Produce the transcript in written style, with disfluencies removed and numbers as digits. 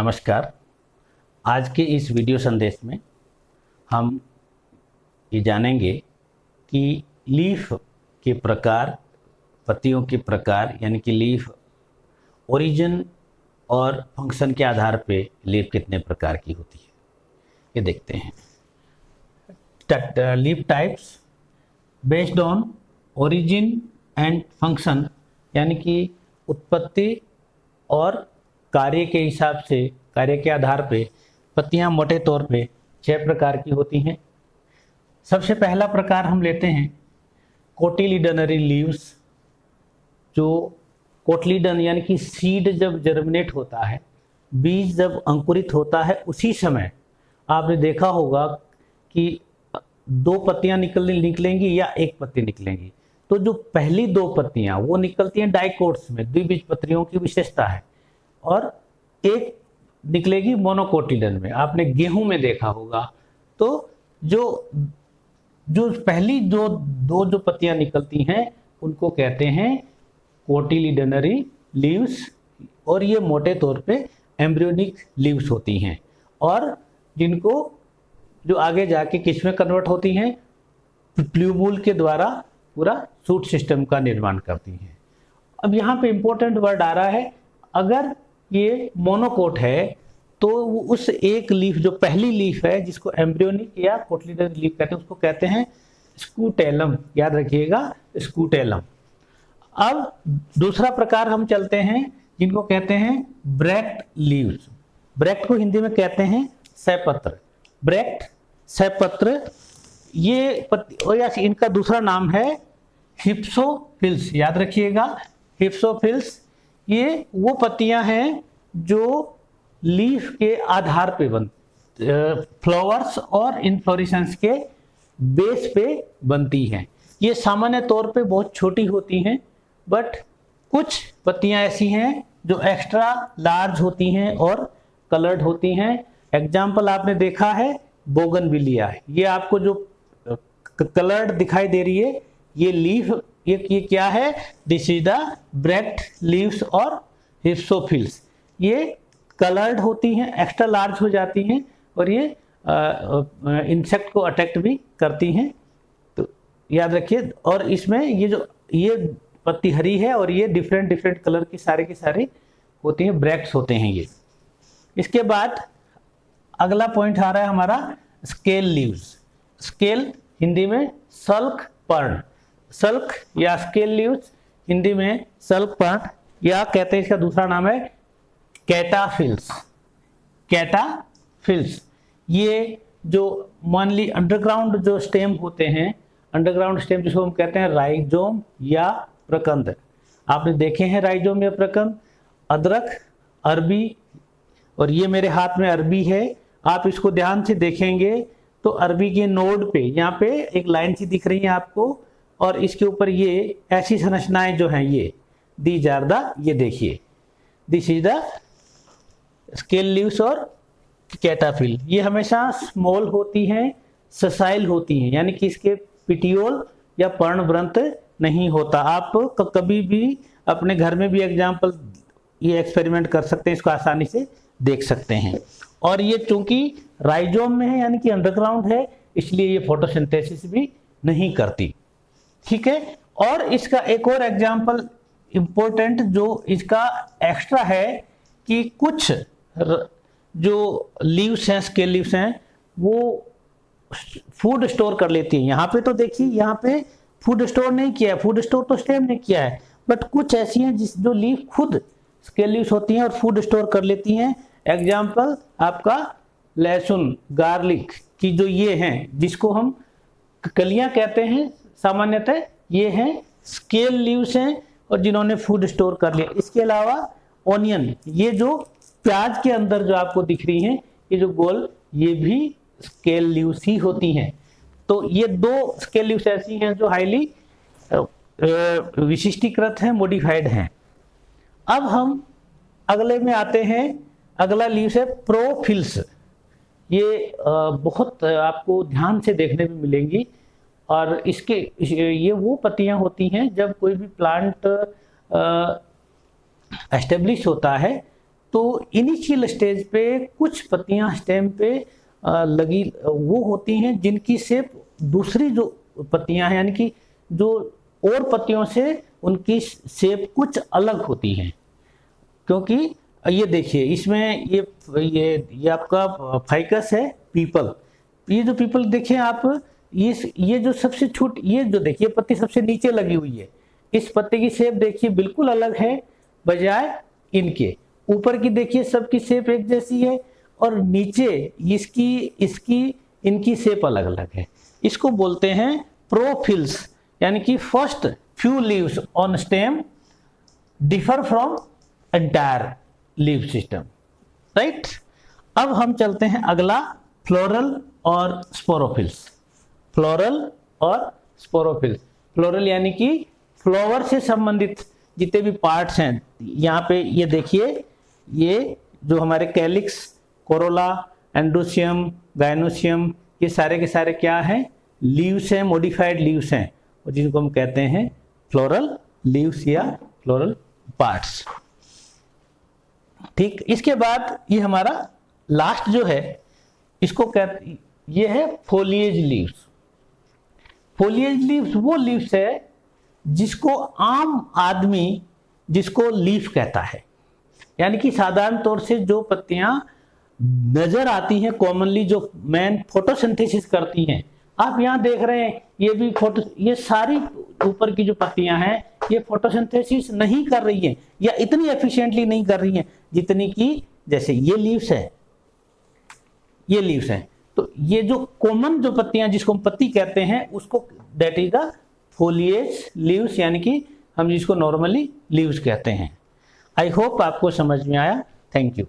नमस्कार। आज के इस वीडियो संदेश में हम ये जानेंगे कि लीफ के प्रकार, पत्तियों के प्रकार यानी कि लीफ ओरिजिन और फंक्शन के आधार पे लीफ कितने प्रकार की होती है, ये देखते हैं। Leaf types based on origin and function, यानी कि उत्पत्ति और कार्य के हिसाब से, कार्य के आधार पे पत्तियां मोटे तौर पे 6 प्रकार की होती हैं। सबसे पहला प्रकार हम लेते हैं कोटिलिडनरी लीव्स। जो कोटिलिडन यानी कि सीड जब जर्मिनेट होता है, बीज जब अंकुरित होता है, उसी समय आपने देखा होगा कि 2 पत्तियां निकलेंगी या 1 पत्ती निकलेंगी। तो जो पहली 2 पत्तियां वो निकलती हैं डाइकोट्स में, द्विबीजपत्रियों की विशेषता है, और एक निकलेगी मोनोकोटिलिडन में। आपने गेहूं में देखा होगा। तो जो पहली दो पत्तियां निकलती हैं उनको कहते हैं कोटिलिडनरी लीव्स, और ये मोटे तौर पे एम्ब्रियोनिक लीव्स होती हैं, और जिनको जो आगे जाके किस में कन्वर्ट होती हैं, प्ल्यूमूल के द्वारा पूरा सूट सिस्टम का निर्माण करती हैं। अब यहाँ पे इंपॉर्टेंट वर्ड आ रहा है, अगर ये मोनोकोट है तो उस एक लीफ, जो पहली लीफ है जिसको एम्ब्रियोनिक या कोटिलिडनरी लीफ कहते हैं, उसको कहते हैं स्कूटेलम। याद रखिएगा, स्कूटेलम। अब दूसरा प्रकार हम चलते हैं जिनको कहते हैं ब्रैक्ट लीव्स। ब्रैक्ट को हिंदी में कहते हैं सैपत्र। ब्रैक्ट, सैपत्र, ये पत्ती, इनका दूसरा नाम है हिप्सोफिल्स। याद रखिएगा, हिप्सोफिल्स। ये वो पत्तियां हैं जो लीफ के आधार पे फ्लावर्स और इन्फ्लोरेसेंस के बेस पे बनती हैं। ये सामान्य तौर पे बहुत छोटी होती हैं, बट कुछ पत्तियां ऐसी हैं जो एक्स्ट्रा लार्ज होती हैं और कलर्ड होती हैं। एग्जाम्पल आपने देखा है बोगनविलिया। ये आपको जो कलर्ड दिखाई दे रही है, ये लीफ, ये क्या है? This is the bract leaves और हिप्सोफिल्स। ये कलर्ड होती हैं, एक्स्ट्रा लार्ज हो जाती हैं, और ये इंसेक्ट को अटैक भी करती हैं। तो याद रखिए। और इसमें ये पत्ती हरी है और ये डिफरेंट कलर की सारी होती हैं, ब्रैक्ट्स होते हैं ये। इसके बाद अगला पॉइंट आ रहा है हमारा स्केल लीव्स। स्केल हिंदी में सल्क पर्ण। सल्क या स्केल लीव्स हिंदी में सल्क पर्ण, या कहते हैं इसका दूसरा नाम है कैटाफिल्स। कैटाफिल्स। ये जो मानली अंडरग्राउंड जो स्टेम होते हैं, अंडरग्राउंड स्टेम जिसको हम कहते हैं राइजोम या प्रकंद। आपने देखे हैं राइजोम या प्रकंद। अदरक, अरबी, और ये मेरे हाथ में अरबी है। आप इसको ध्यान से देखेंगे तो अरबी के नोड पे, यहाँ पे एक लाइन सी दिख रही है आपको, और इसके ऊपर ये ऐसी संरचनाएं जो हैं, ये दीज आर द, ये देखिए, this is the scale leaves और कैटाफिल। ये हमेशा स्मॉल होती हैं, ससाइल होती हैं, यानी कि इसके पिटियोल या पर्णवृंत नहीं होता। आप कभी भी अपने घर में भी एग्जाम्पल ये एक्सपेरिमेंट कर सकते हैं, इसको आसानी से देख सकते हैं। और ये चूंकि राइजोम में है यानी कि अंडरग्राउंड है, इसलिए ये फोटोसिंथेसिस भी नहीं करती। ठीक है। और इसका एक और एग्जाम्पल इंपॉर्टेंट जो इसका एक्स्ट्रा है कि कुछ जो लीव्स हैं, स्केल लीव्स हैं, वो फूड स्टोर कर लेती हैं। यहाँ पे तो देखिए, यहाँ पे फूड स्टोर नहीं किया है, फूड स्टोर तो स्टेम ने किया है, बट कुछ ऐसी हैं जो लीफ खुद स्केल लीव्स होती हैं और फूड स्टोर कर लेती हैं। एग्जाम्पल आपका लहसुन, गार्लिक की जो ये हैं, जिसको हम कलियां कहते हैं सामान्यतः, ये हैं स्केल लीव्स हैं और जिन्होंने फूड स्टोर कर लिया। इसके अलावा ऑनियन, ये जो प्याज के अंदर जो आपको दिख रही हैं, ये जो गोल, ये भी स्केल लीव्स ही होती हैं। तो ये 2 स्केल लीव्स ऐसी हैं जो हाईली विशिष्टीकृत हैं, मॉडिफाइड हैं। अब हम अगले में आते हैं। अगला लीव्स है प्रोफिल्स। ये बहुत आपको ध्यान से देखने में मिलेंगी, और ये वो पत्तियां होती हैं जब कोई भी प्लांट एस्टेब्लिश होता है तो इनिशियल स्टेज पे कुछ पत्तियां स्टेम पे लगी वो होती हैं जिनकी शेप दूसरी जो पत्तियां हैं यानी कि जो और पत्तियों से उनकी शेप कुछ अलग होती हैं। क्योंकि ये देखिए इसमें ये आपका फाइकस है पीपल। ये जो पीपल देखिए आप, ये जो सबसे छोटी, ये जो देखिए पत्ती सबसे नीचे लगी हुई है, इस पत्ते की शेप देखिए बिल्कुल अलग है बजाय इनके। ऊपर की देखिए सबकी शेप एक जैसी है और नीचे इनकी शेप अलग अलग है। इसको बोलते हैं प्रोफिल्स, यानी कि first few leaves on stem differ from entire leave system, right. अब हम चलते हैं अगला, फ्लोरल और स्पोरोफिल्स। फ्लोरल और स्पोरोफिल्स, फ्लोरल यानी कि फ्लावर से संबंधित जितने भी पार्ट्स हैं, यहाँ पे ये देखिए, ये जो हमारे कैलिक्स, कोरोला, एंड्रोसियम, गाइनोसियम, ये सारे के सारे क्या हैं, लीव्स हैं, मॉडिफाइड लीव्स हैं, और जिनको हम कहते हैं फ्लोरल लीव्स या फ्लोरल पार्ट्स। ठीक, इसके बाद ये हमारा लास्ट जो है, इसको कहते, ये है फोलिएज लीव्स। फोलिएज लीव्स वो लीव्स है जिसको आम आदमी जिसको लीफ कहता है, यानी कि साधारण तौर से जो पत्तियां नजर आती हैं कॉमनली, जो मैन फोटोसिंथेसिस करती हैं, आप यहाँ देख रहे हैं ये सारी ऊपर की जो पत्तियां हैं ये फोटोसिंथेसिस नहीं कर रही हैं या इतनी एफिशिएंटली नहीं कर रही हैं जितनी कि जैसे ये लीव्स हैं। तो ये जो कॉमन जो पत्तियां जिसको हम पत्ती कहते हैं उसको that is the foliage leaves, यानी कि हम जिसको नॉर्मली लीव्स कहते हैं। आई होप आपको समझ में आया। Thank you.